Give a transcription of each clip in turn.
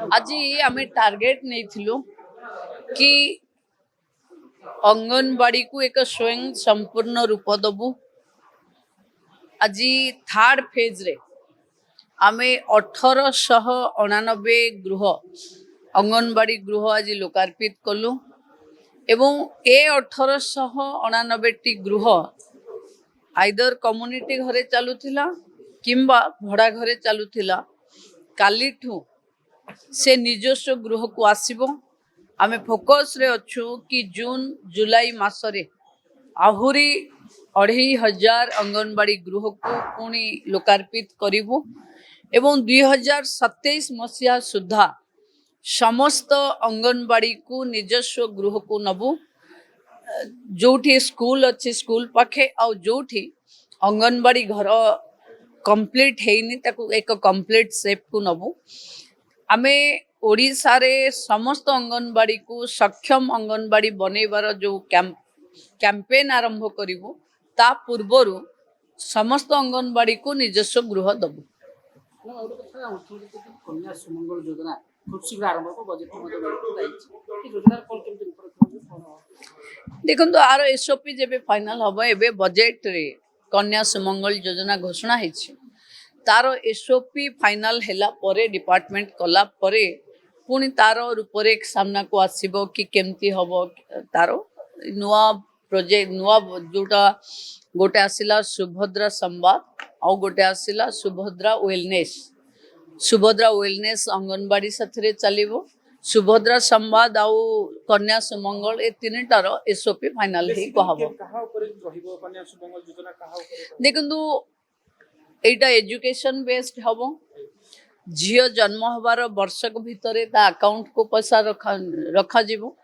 आज आम टार्गेट नहीं कि अंगनवाड़ी को एक स्वयं संपूर्ण रूप दबु। आज थर्ड फेज रे आमे 1899 गृह अंगनवाड़ी गृह आज लोकार्पित कलु एवं ए 1899 टी गृह आइदर कम्युनिटी घरे चलुथिला किंबा भड़ा घरे चलुथिला। कालीठू से निजस्व गृह को आसीबो। आमे फोकस रे अच्छु कि जून जुलाई मासरे आहुरी 2500 अंगनवाड़ी गृह को पुणी लोकार्पित करिबु एवं 2027 मसीहा सुधा समस्त अंगनवाड़ी को निजस्व गृह को नबु। जोठी स्कूल अच्छी स्कूल पाखे आउ जोठी अंगनवाड़ी घर कंप्लीट हेनी ताकू एक कंप्लीट शेप को नबु। आमे ओडिशा रे समस्त अंगनवाड़ी को सक्षम अंगनवाड़ी बनैबार जो कैंपेन आरंभ करिवु ता पूर्वरु समस्त अंगनवाड़ी को निजस्व गृह दबु। कन्या सुमंगल योजना खूब शीघ्र आरंभ हो बजेट देखो आर एसओपी जेबे फाइनल हम एबे बजेट रे कन्या सुमंगल योजना घोषणा हेछि। तार एसओपी फाइनल हैला परे डिपार्टमेंट कला परे पुणी तार रूपरेख सामना को आसीबो कि केमती हबो। तार नुआ प्रोजेक्ट नुआ जोटा गोटे आसिला सुभद्रा संवाद और गोटे आसिला सुभद्रा वेलनेस अंगनवाड़ी साथरे चलिबो। सुभद्रा संवाद आउ कन्या सुमंगल ए तीनटार एसओपी फाइनल हे कहबो। देखंतु एटा एजुकेशन बेस्ड हबो। झियो जन्म हबार वर्षक भितरे ता अकाउंट को पैसा रखा जीवो।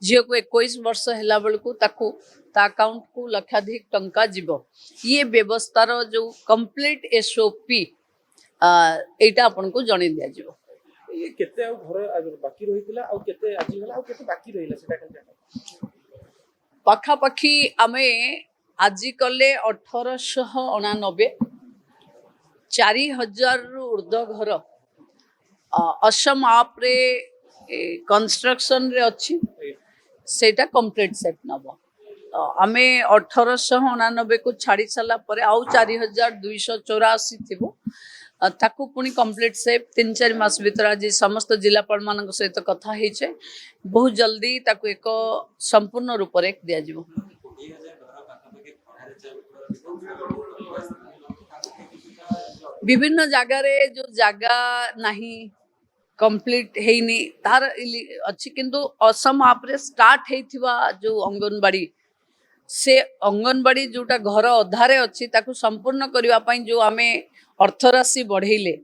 झियो को 21 वर्ष हैला बेलकु ताकू ता अकाउंट को लक्षाधिक टंका जीवो। ये व्यवस्थार जो कंप्लीट एसओपी एटा आपन को जणे दिया जीवो। ये केते आ घर बाकी रहितला आ केते आजि होला आ केते बाकी रहिला सेटा केते पाखा पाखी आमे आजि कले 1889 4000 रु ऊर्ध घर असम आप रे कंस्ट्रक्शन रे अच्छी सेटा कंप्लीट सेट नबो। आमे 1889 को छाड़ी साला परे आउ 4284 थिबो ताकू पुणी कंप्लीट सेप 3-4 मास भीतर आज समस्त जिलापाल मान सहित कथा होइछे। बहुत जल्दी ताकू एक संपूर्ण रूप रेख दिया जीवो। विभिन्न जगह रे जो जगह नहीं कंप्लीट हेनी तार अच्छी किंतु असम आप रे स्टार्ट हेथिबा जो अंगनवाड़ी से अंगनवाड़ी जोटा घर अधारे अच्छी ताकू संपूर्ण करबा पई जो आमे अर्थराशि बढ़ेले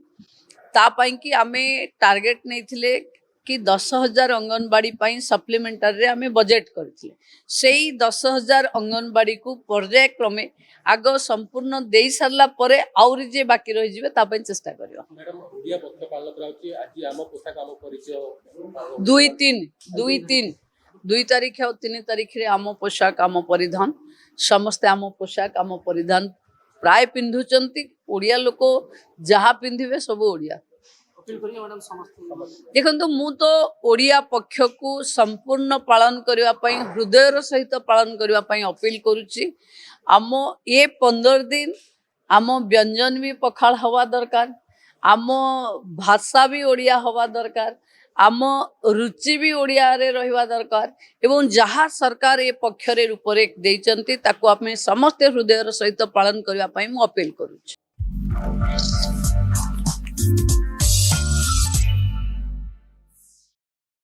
ता पई कि आमे टार्गेट नहीं थिले कि 10,000 अंगनवाड़ी पई सप्लीमेंटरी रे आमे बजेट करथिले। सेही 10,000 अंगनवाड़ी को पर्याय क्रमे आग संपूर्ण देई सरला परे आउरी जे बाकी रहि जिवे ता पई चेष्टा करियो। मैडम ओडिया पत्र पालन कराउची आज आम पोशाक आम परिचय 2 तारीख और 3 तारीख रे आम पोशाक आम परिधान समस्ते आम पोशाक आम परिधान प्राय पिंधुचंती। ओडिया लोक जहा पिंधिबे सब ओडिया अपील करिए मैडम समस्त देखो मु तो ओडिया पक्ष को संपूर्ण पालन करबा पई हृदयर सहित पालन करबा पई अपील करूची। आम ये 15 दिन आम व्यंजन भी पखाल हवा दरकार, आम भाषा भी ओडिया हवा दरकार, आम रुचि भी ओडिया रे रहिबा दरकार एवं जहाँ सरकार ए पक्ष रे रूपरेख देइचंती ताकू आमे समस्त हृदयर सहित पालन करबा पई मु अपील करूची।